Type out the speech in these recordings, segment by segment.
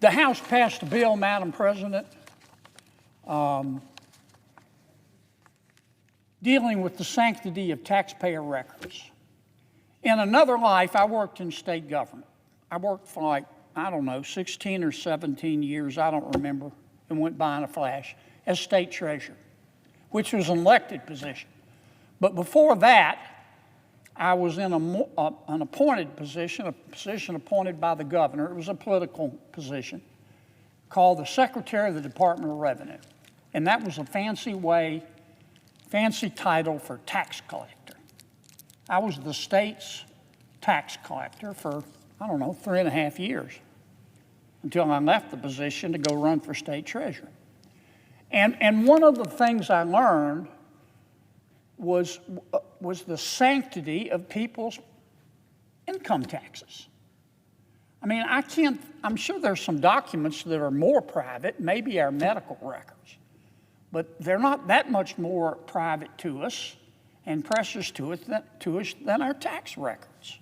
The House passed a bill, Madam President, dealing with the sanctity of taxpayer records. In another life, I worked in state government. I worked for like, I don't know, 16 or 17 years, I don't remember, and went by in a flash, as state treasurer, which was an elected position. But before that, I was in an appointed position, a position appointed by the governor. It was a political position called the Secretary of the Department of Revenue. And that was a fancy title for tax collector. I was the state's tax collector for, I don't know, 3.5 years until I left the position to go run for state treasurer. And one of the things I learned was the sanctity of people's income taxes. I mean, I'm sure there's some documents that are more private, maybe our medical records, but they're not that much more private to us and precious to us than our tax records.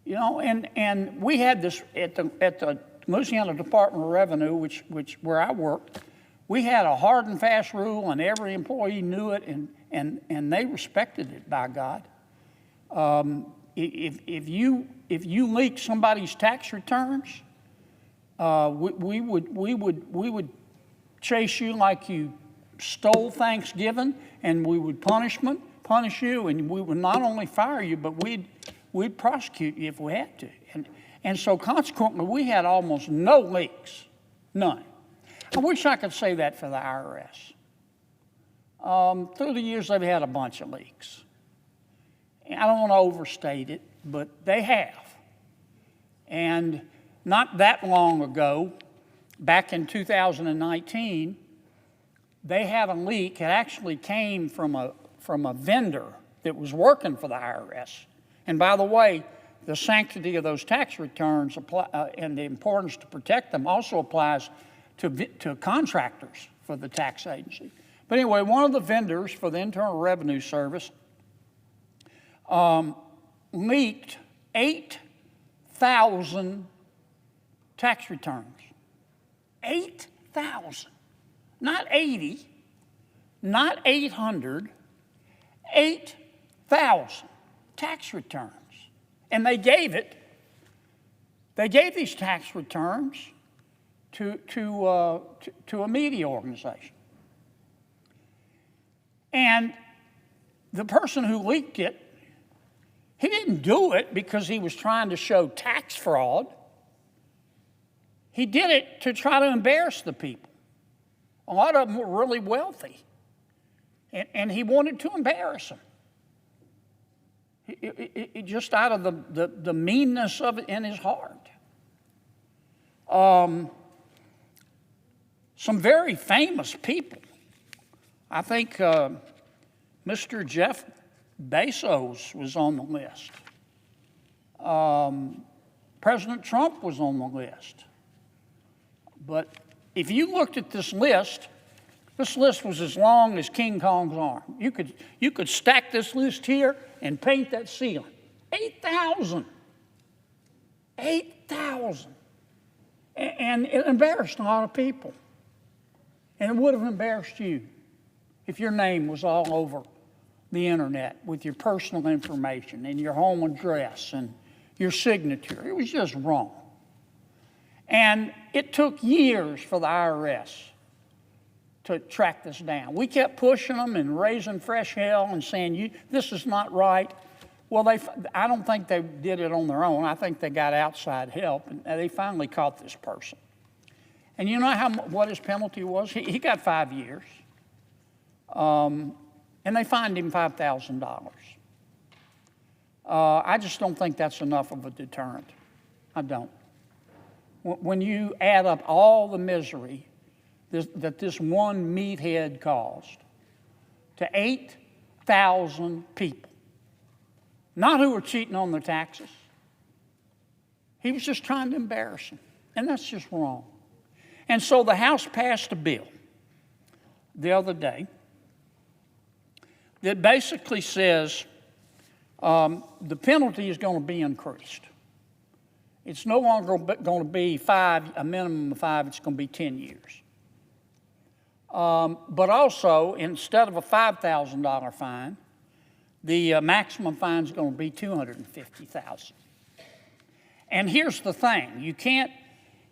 You know, and we had this at the Louisiana Department of Revenue, where I worked. We had a hard and fast rule, and every employee knew it, and they respected it, by God. If you leak somebody's tax returns, we would chase you like you stole Thanksgiving, and we would punish you, and we would not only fire you, but we'd prosecute you if we had to. And so consequently, we had almost no leaks, none. I wish I could say that for the IRS. Through the years, they've had a bunch of leaks. I don't want to overstate it, but they have. And not that long ago, back in 2019, they had a leak. It actually came from a vendor that was working for the IRS. And by the way, the sanctity of those tax returns and the importance to protect them also applies to contractors for the tax agency. But anyway, one of the vendors for the Internal Revenue Service leaked 8,000 tax returns. 8,000. Not 80, not 800, 8,000 tax returns. And they gave these tax returns to a media organization. And the person who leaked it, he didn't do it because he was trying to show tax fraud. He did it to try to embarrass the people. A lot of them were really wealthy, and he wanted to embarrass them. It just out of the meanness of it in his heart. Some very famous people. I think Mr. Jeff Bezos was on the list. President Trump was on the list. But if you looked at this list was as long as King Kong's arm. You could stack this list here and paint that ceiling. 8,000. 8,000. And it embarrassed a lot of people. And it would have embarrassed you if your name was all over the internet with your personal information and your home address and your signature. It was just wrong. And it took years for the IRS to track this down. We kept pushing them and raising fresh hell and saying, this is not right. Well, I don't think they did it on their own. I think they got outside help, and they finally caught this person. And you know what his penalty was? He got 5 years. And they fined him $5,000. I just don't think that's enough of a deterrent. I don't. When you add up all the misery that this one meathead caused to 8,000 people, not who were cheating on their taxes. He was just trying to embarrass them, and that's just wrong. And so the House passed a bill the other day that basically says the penalty is going to be increased. It's no longer going to be a minimum of 5, it's going to be 10 years. But also, instead of a $5,000 fine, the maximum fine is going to be $250,000. And here's the thing: you can't.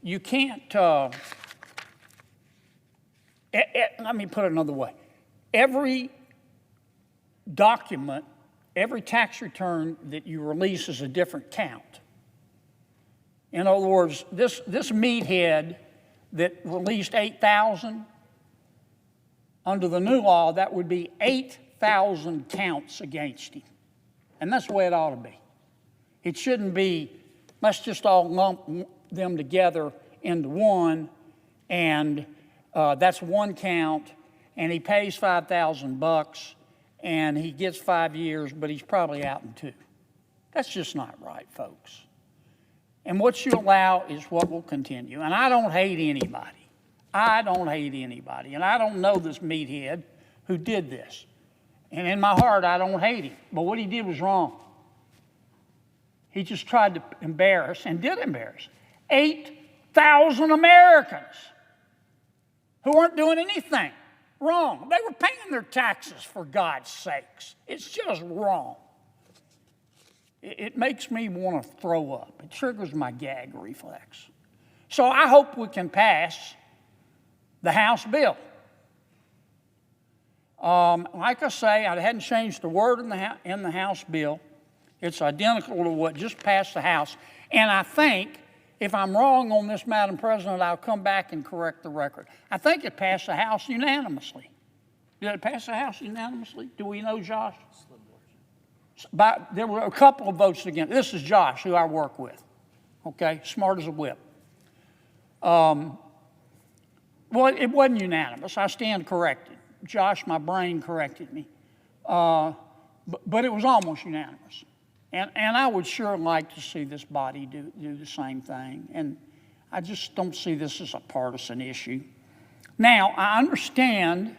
Let me put it another way. Every document, every tax return that you release is a different count. In other words, this meathead that released $8,000, under the new law, that would be 8,000 counts against him. And that's the way it ought to be. It shouldn't be, let's just all lump them together into one, and that's one count, and he pays $5,000, and he gets 5 years, but he's probably out in 2. That's just not right, folks. And what you allow is what will continue. And I don't hate anybody. I don't hate anybody. And I don't know this meathead who did this. And in my heart, I don't hate him. But what he did was wrong. He just tried to embarrass, and did embarrass, 8,000 Americans who weren't doing anything wrong. They were paying their taxes, for God's sakes. It's just wrong. It makes me want to throw up. It triggers my gag reflex. So I hope we can pass the House bill. Like I say, I hadn't changed the word in the House bill. It's identical to what just passed the House. And I think, if I'm wrong on this, Madam President, I'll come back and correct the record. I think it passed the House unanimously. Did it pass the House unanimously? Do we know, Josh? There were a couple of votes against. This is Josh, who I work with. Okay, smart as a whip. Well, it wasn't unanimous. I stand corrected. Josh, my brain corrected me. But it was almost unanimous. And I would sure like to see this body do the same thing. And I just don't see this as a partisan issue. Now, I understand,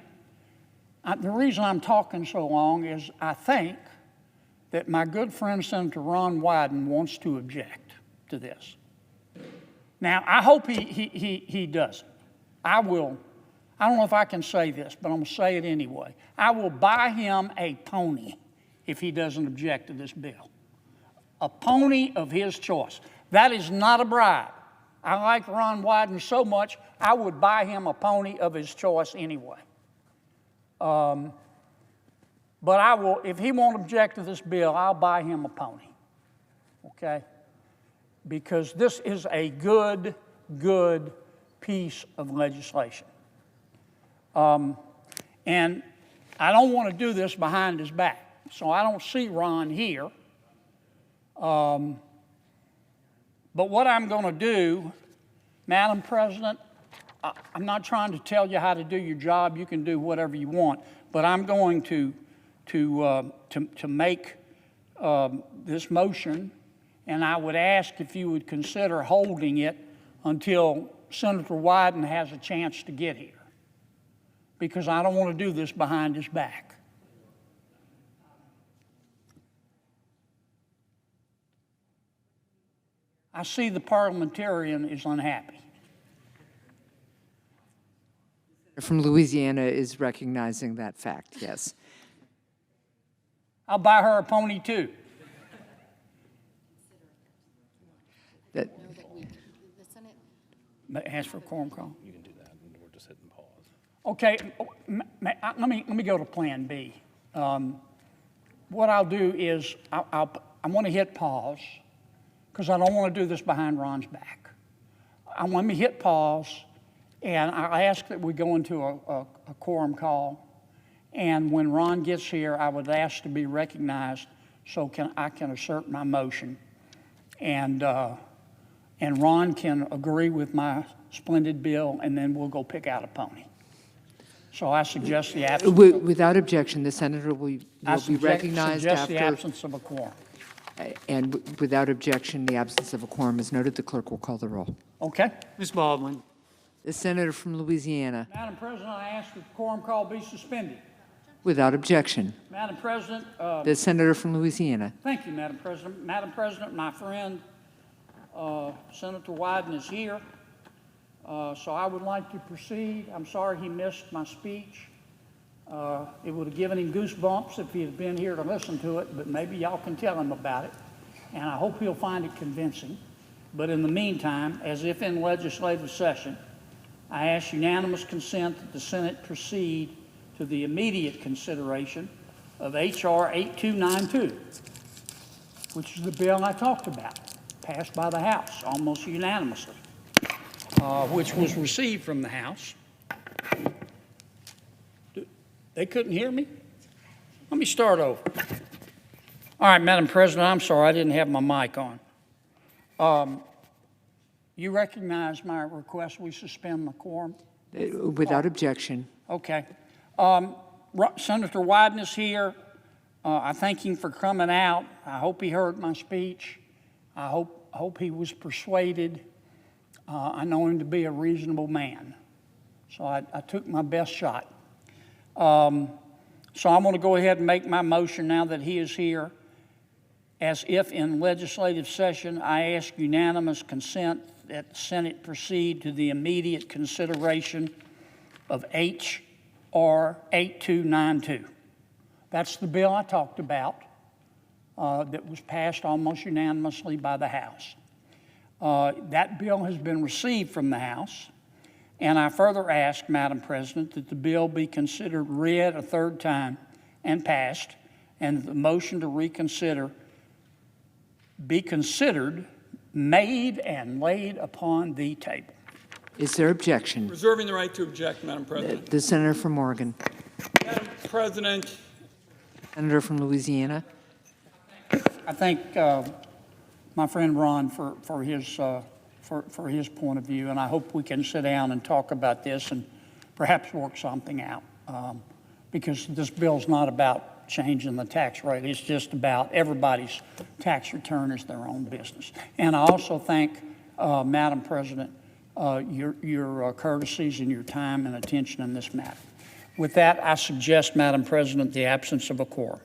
the reason I'm talking so long is I think that my good friend Senator Ron Wyden wants to object to this. Now, I hope he doesn't. I don't know if I can say this, but I'm going to say it anyway. I will buy him a pony if he doesn't object to this bill. A pony of his choice. That is not a bribe. I like Ron Wyden so much, I would buy him a pony of his choice anyway. But I will, if he won't object to this bill, I'll buy him a pony, okay? Because this is a good piece of legislation. And I don't want to do this behind his back, so I don't see Ron here. But what I'm going to do, Madam President, I'm not trying to tell you how to do your job. You can do whatever you want, but I'm going to make this motion, and I would ask if you would consider holding it until Senator Wyden has a chance to get here, because I don't want to do this behind his back. I see the parliamentarian is unhappy. From Louisiana is recognizing that fact, yes. I'll buy her a pony too. That, Ask for a quorum call. You can do that, and we're just hitting pause. Okay, let me go to Plan B. What I'll do is I want to hit pause, because I don't want to do this behind Ron's back. Let me hit pause, and I ask that we go into a quorum call. And when Ron gets here, I would ask to be recognized so I can assert my motion. And Ron can agree with my splendid bill, and then we'll go pick out a pony. So I suggest the absence. without objection, the senator will be recognized suggest the after. absence of a quorum. And without objection, the absence of a quorum is noted. The clerk will call the roll. Okay. Ms. Baldwin. The senator from Louisiana. Madam President, I ask that the quorum call be suspended. Without objection. Madam President. The senator from Louisiana. Thank you, Madam President. Madam President, my friend, Senator Wyden is here, so I would like to proceed. I'm sorry he missed my speech. It would have given him goosebumps if he had been here to listen to it, but maybe y'all can tell him about it, and I hope he'll find it convincing. But in the meantime, as if in legislative session, I ask unanimous consent that the Senate proceed to the immediate consideration of H.R. 8292, which is the bill I talked about, passed by the House almost unanimously, which was received from the House. They couldn't hear me? Let me start over. All right, Madam President, I'm sorry, I didn't have my mic on. You recognize my request we suspend the quorum? Without objection. Okay. Senator Wyden is here. I thank him for coming out. I hope he heard my speech. I hope he was persuaded. I know him to be a reasonable man. So I took my best shot. So I'm going to go ahead and make my motion now that he is here. As if in legislative session, I ask unanimous consent that the Senate proceed to the immediate consideration of H.R. 8292. That's the bill I talked about that was passed almost unanimously by the House. That bill has been received from the House, and I further ask, Madam President, that the bill be considered read a third time and passed, and the motion to reconsider be considered, made, and laid upon the table. Is there objection? Reserving the right to object, Madam President. The senator from Oregon. Madam President, Senator from Louisiana. I thank my friend Ron for his point of view, and I hope we can sit down and talk about this and perhaps work something out, because this bill's not about changing the tax rate. It's just about everybody's tax return is their own business. And I also thank, Madam President, your courtesies and your time and attention in this matter. With that, I suggest, Madam President, the absence of a quorum.